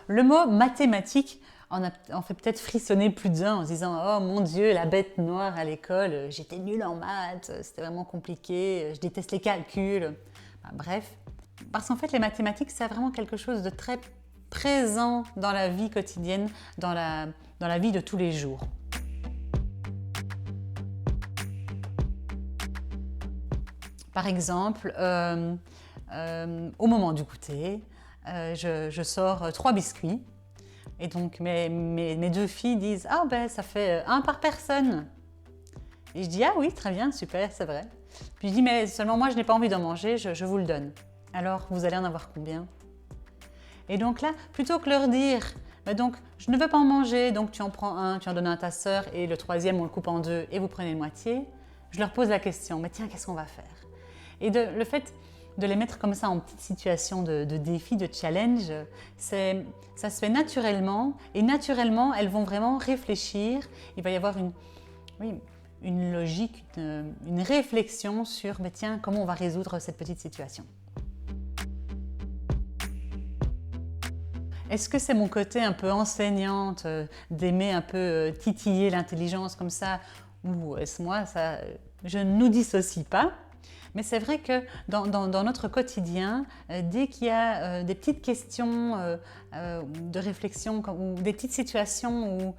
le mot mathématique en fait peut-être frissonner plus d'un en se disant « Oh mon Dieu, la bête noire à l'école, j'étais nulle en maths, c'était vraiment compliqué, je déteste les calculs. » Bref, parce qu'en fait les mathématiques c'est vraiment quelque chose de très présent dans la vie quotidienne, dans la vie de tous les jours. Par exemple, au moment du goûter, je sors 3 biscuits et donc mes 2 filles disent « Ah ben ça fait un par personne !» Et je dis « Ah oui, très bien, super, c'est vrai. » Puis je dis « Mais seulement moi je n'ai pas envie d'en manger, je vous le donne. Alors vous allez en avoir combien ?» Et donc là, plutôt que leur dire « Donc je ne veux pas en manger, donc tu en prends un, tu en donnes un à ta sœur et le troisième on le coupe en 2 et vous prenez la moitié », je leur pose la question « Mais tiens, qu'est-ce qu'on va faire ?» Et le fait de les mettre comme ça en petite situation de défi, de challenge, ça se fait naturellement et naturellement elles vont vraiment réfléchir. Il va y avoir une logique, une réflexion sur « Tiens, comment on va résoudre cette petite situation ?» Est-ce que c'est mon côté un peu enseignante, d'aimer un peu titiller l'intelligence comme ça, ou est-ce moi, ça, je ne nous dissocie pas. Mais c'est vrai que dans notre quotidien, dès qu'il y a des petites questions de réflexion ou des petites situations où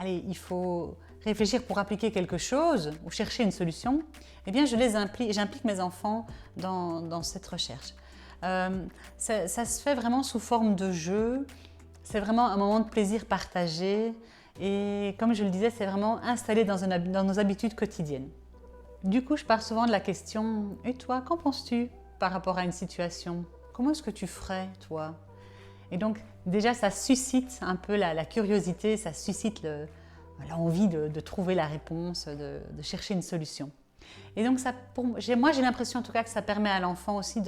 allez, il faut réfléchir pour appliquer quelque chose ou chercher une solution, eh bien j'implique mes enfants dans cette recherche. Ça se fait vraiment sous forme de jeu, c'est vraiment un moment de plaisir partagé et comme je le disais, c'est vraiment installé dans nos habitudes quotidiennes. Du coup, je pars souvent de la question « Et toi, qu'en penses-tu par rapport à une situation? Comment est-ce que tu ferais, toi ?» Et donc, déjà, ça suscite un peu la curiosité, ça suscite l'envie de trouver la réponse, de chercher une solution. Et donc, moi, j'ai l'impression en tout cas que ça permet à l'enfant aussi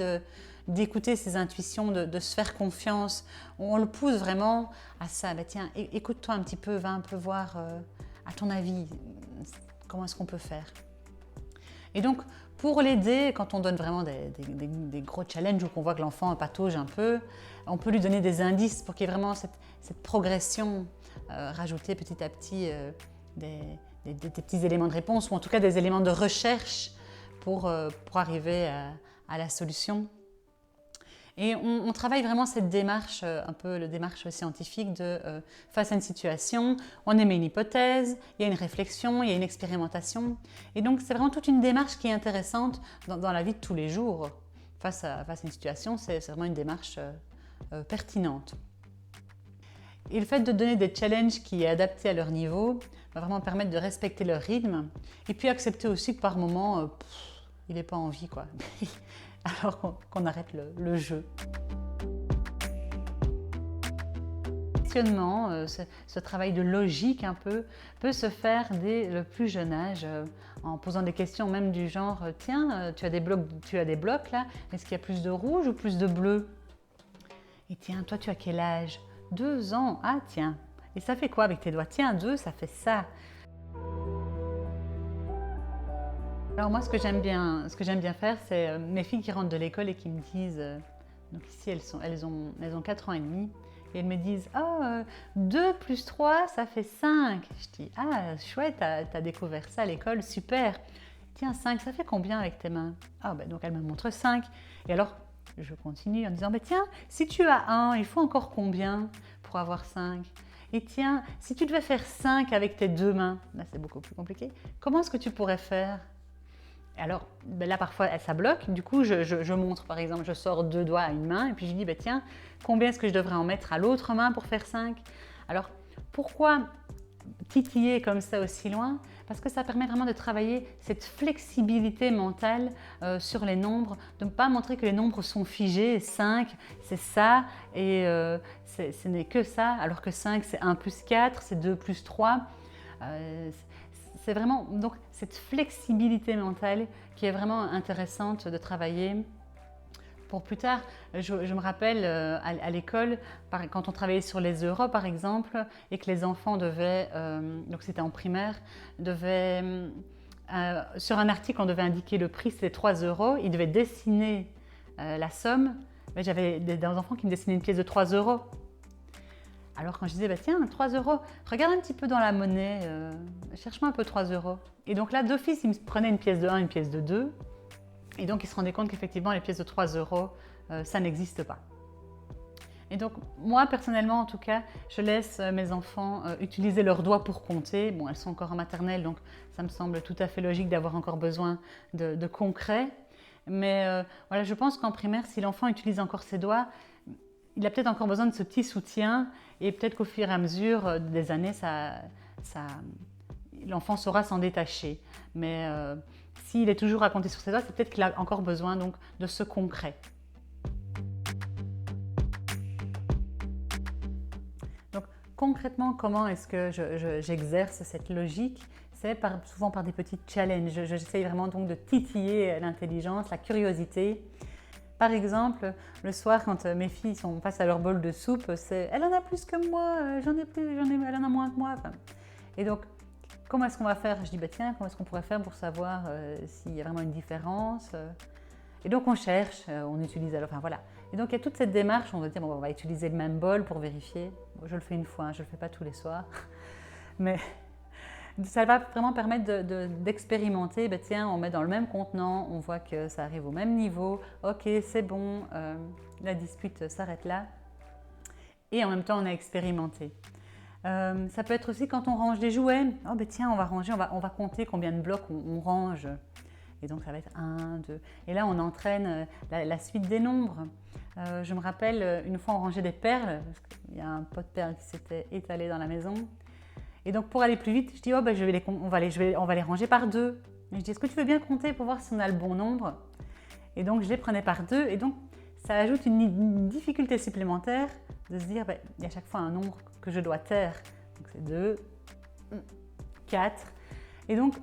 d'écouter ses intuitions, de se faire confiance. On le pousse vraiment à ça. Tiens, écoute-toi un petit peu, va un peu voir, à ton avis, comment est-ce qu'on peut faire? Et donc, pour l'aider, quand on donne vraiment des gros challenges ou qu'on voit que l'enfant patauge un peu, on peut lui donner des indices pour qu'il y ait vraiment cette progression, rajouter petit à petit des petits éléments de réponse ou en tout cas des éléments de recherche pour arriver à la solution. Et on travaille vraiment cette démarche, un peu la démarche scientifique de face à une situation, on émet une hypothèse, il y a une réflexion, il y a une expérimentation. Et donc c'est vraiment toute une démarche qui est intéressante dans la vie de tous les jours. Face à une situation, c'est vraiment une démarche pertinente. Et le fait de donner des challenges qui est adapté à leur niveau va vraiment permettre de respecter leur rythme et puis accepter aussi que par moment, il n'est pas envie, quoi. Alors qu'on arrête le jeu. Ce travail de logique un peu peut se faire dès le plus jeune âge en posant des questions même du genre « Tiens, tu as des blocs là, est-ce qu'il y a plus de rouge ou plus de bleu ?» Et tiens, toi tu as quel âge? 2 ans, ah tiens, et ça fait quoi avec tes doigts? Tiens, 2, ça fait ça. Alors moi, ce que j'aime bien faire, c'est mes filles qui rentrent de l'école et qui me disent, donc ici elles ont 4 ans et demi, et elles me disent « Oh, 2 plus 3, ça fait 5 !» Je dis « Ah, chouette, t'as découvert ça à l'école, super ! Tiens, 5, ça fait combien avec tes mains ?» Ah, ben donc elle me montre 5. Et alors, je continue en disant « Tiens, si tu as 1, il faut encore combien pour avoir 5 ? Et tiens, si tu devais faire 5 avec tes 2 mains, là c'est beaucoup plus compliqué, comment est-ce que tu pourrais faire ?» Alors là parfois ça bloque, du coup je montre par exemple, je sors 2 doigts à une main et puis je dis tiens, combien est-ce que je devrais en mettre à l'autre main pour faire 5? Alors pourquoi titiller comme ça aussi loin? Parce que ça permet vraiment de travailler cette flexibilité mentale sur les nombres, de ne pas montrer que les nombres sont figés, 5 c'est ça et ce n'est que ça, alors que 5 c'est 1 plus 4, c'est 2 plus 3. C'est vraiment donc cette flexibilité mentale qui est vraiment intéressante de travailler pour plus tard. Je me rappelle à l'école, quand on travaillait sur les euros par exemple, et que les enfants devaient, donc c'était en primaire, sur un article on devait indiquer le prix, c'était 3 €, ils devaient dessiner la somme. J'avais des enfants qui me dessinaient une pièce de 3 €. Alors quand je disais, bah, tiens, 3 euros, regarde un petit peu dans la monnaie, cherche-moi un peu 3 euros. Et donc là, d'office, il me prenait une pièce de 1, une pièce de 2. Et donc il se rendait compte qu'effectivement, les pièces de 3 euros, ça n'existe pas. Et donc, moi, personnellement, en tout cas, je laisse mes enfants utiliser leurs doigts pour compter. Bon, elles sont encore en maternelle, donc ça me semble tout à fait logique d'avoir encore besoin de concret. Mais voilà, je pense qu'en primaire, si l'enfant utilise encore ses doigts, il a peut-être encore besoin de ce petit soutien. Et peut-être qu'au fur et à mesure des années, l'enfant saura s'en détacher. Mais s'il est toujours à compter sur ses doigts, c'est peut-être qu'il a encore besoin donc, de ce concret. Donc, concrètement, comment est-ce que j'exerce cette logique? C'est souvent par des petits challenges. J'essaye vraiment donc de titiller l'intelligence, la curiosité. Par exemple, le soir, quand mes filles sont face à leur bol de soupe, c'est « elle en a plus que moi, elle en a moins que moi ». Et donc, comment est-ce qu'on va faire? Je dis bah, « tiens, comment est-ce qu'on pourrait faire pour savoir s'il y a vraiment une différence ?» Et donc on cherche, on utilise alors, enfin voilà. Et donc il y a toute cette démarche, on va dire bon, on va utiliser le même bol pour vérifier. Bon, je le fais une fois, je ne le fais pas tous les soirs. Mais ça va vraiment permettre d'expérimenter. Ben, tiens, on met dans le même contenant, on voit que ça arrive au même niveau. Ok, c'est bon, la dispute s'arrête là. Et en même temps, on a expérimenté. Ça peut être aussi quand on range des jouets. Oh ben tiens, on va ranger, on va compter combien de blocs on range. Et donc ça va être 1, 2. Et là, on entraîne la suite des nombres. Je me rappelle, une fois, on rangeait des perles. Parce qu'il y a un pot de perles qui s'était étalé dans la maison. Et donc, pour aller plus vite, je dis, oh, ben, on va les ranger par 2. Et je dis, est-ce que tu veux bien compter pour voir si on a le bon nombre? Et donc, je les prenais par 2. Et donc, ça ajoute une difficulté supplémentaire de se dire, ben, il y a chaque fois un nombre que je dois taire. Donc, c'est 2, 4. Et donc,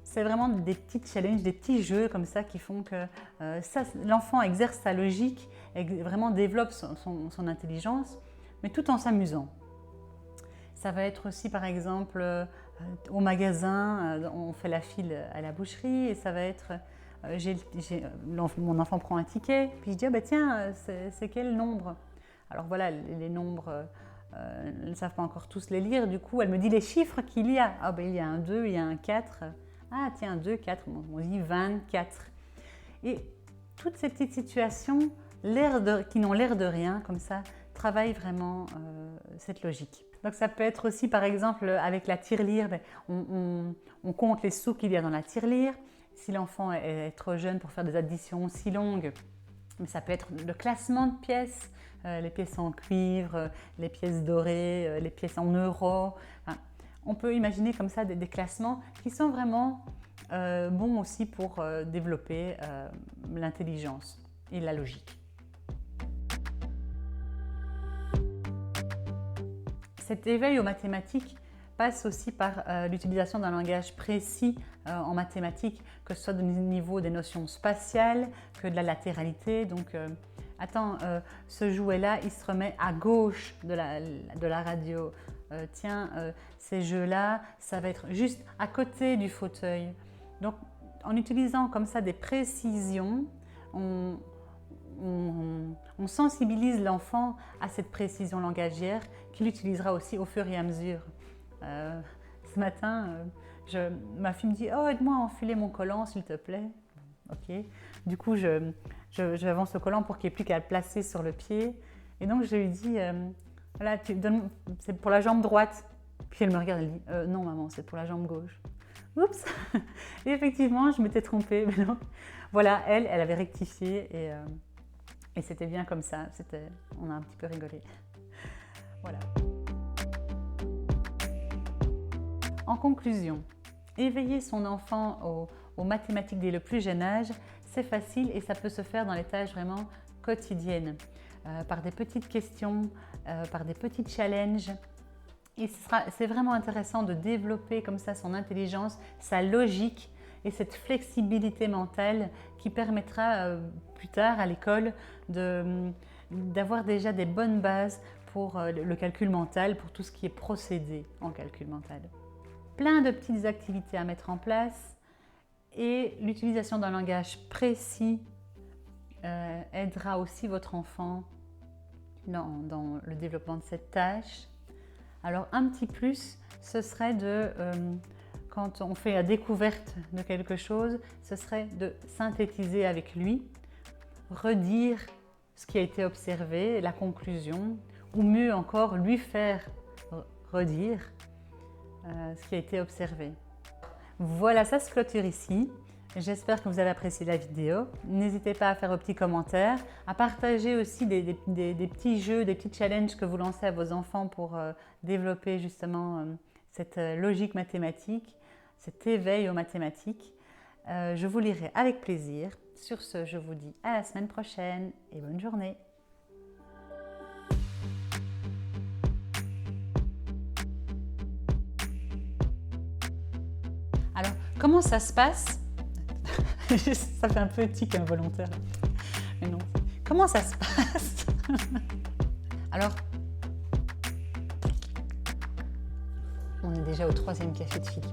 c'est vraiment des petits challenges, des petits jeux comme ça qui font que l'enfant exerce sa logique, vraiment développe son intelligence, mais tout en s'amusant. Ça va être aussi par exemple au magasin, on fait la file à la boucherie et ça va être, mon enfant prend un ticket, puis je dis, ah, bah, tiens, c'est quel nombre? Alors voilà, les nombres, elles ne savent pas encore tous les lire, du coup elle me dit les chiffres qu'il y a. Ah, ben, il y a un 2, il y a un 4. Ah tiens, 2, 4, on dit 24. Et toutes ces petites situations, qui n'ont l'air de rien, comme ça, travaillent vraiment cette logique. Donc ça peut être aussi, par exemple, avec la tirelire, ben, on compte les sous qu'il y a dans la tirelire. Si l'enfant est trop jeune pour faire des additions si longues, mais ça peut être le classement de pièces, les pièces en cuivre, les pièces dorées, les pièces en euros. Enfin, on peut imaginer comme ça des classements qui sont vraiment bons aussi pour développer l'intelligence et la logique. Cet éveil aux mathématiques passe aussi par l'utilisation d'un langage précis en mathématiques, que ce soit au niveau des notions spatiales, que de la latéralité. Donc, ce jouet-là, il se remet à gauche de la radio. Ces jeux-là, ça va être juste à côté du fauteuil. Donc, en utilisant comme ça des précisions, on sensibilise l'enfant à cette précision langagière qu'il utilisera aussi au fur et à mesure. Ce matin, ma fille me dit « Oh, aide-moi à enfiler mon collant, s'il te plaît. » Ok. Du coup, j'avance le collant pour qu'il n'y ait plus qu'à le placer sur le pied. Et donc, je lui dis « Voilà, c'est pour la jambe droite. » Puis elle me regarde, elle dit « Non, maman, c'est pour la jambe gauche. » Oups. Et effectivement, je m'étais trompée. Mais donc, voilà, elle avait rectifié et c'était bien comme ça. On a un petit peu rigolé. Voilà. En conclusion, éveiller son enfant aux mathématiques dès le plus jeune âge, c'est facile et ça peut se faire dans les tâches vraiment quotidiennes, par des petites questions, par des petits challenges. Et c'est vraiment intéressant de développer comme ça son intelligence, sa logique et cette flexibilité mentale qui permettra plus tard à l'école d'avoir déjà des bonnes bases pour le calcul mental, pour tout ce qui est procédé en calcul mental. Plein de petites activités à mettre en place et l'utilisation d'un langage précis aidera aussi votre enfant dans le développement de cette tâche. Alors un petit plus, ce serait de, quand on fait la découverte de quelque chose, ce serait de synthétiser avec lui, redire ce qui a été observé, la conclusion, ou mieux encore, lui faire redire ce qui a été observé. Voilà, ça se clôture ici. J'espère que vous avez apprécié la vidéo. N'hésitez pas à faire vos petits commentaires, à partager aussi des petits jeux, des petits challenges que vous lancez à vos enfants pour développer justement cette logique mathématique, cet éveil aux mathématiques. Je vous lirai avec plaisir. Sur ce, je vous dis à la semaine prochaine et bonne journée. Alors, comment ça se passe? Ça fait un peu tic involontaire. Mais non. Comment ça se passe? Alors, on est déjà au 3e café de Philippe.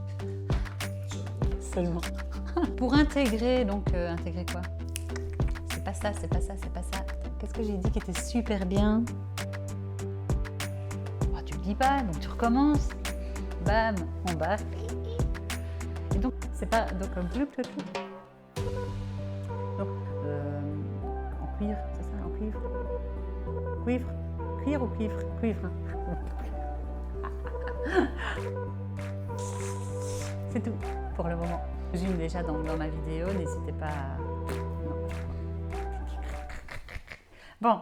Seulement. Pour intégrer, donc intégrer quoi? C'est pas ça, c'est pas ça, c'est pas ça. Qu'est-ce que j'ai dit qui était super bien? Oh, tu le dis pas, donc tu recommences. Bam, on bat. Et donc, c'est pas. Donc, donc, en cuivre, c'est ça, en cuivre? Cuivre? Cuivre ou cuivre? Cuivre. C'est tout pour le moment. Je résume déjà dans ma vidéo, n'hésitez pas à... Non. Bon,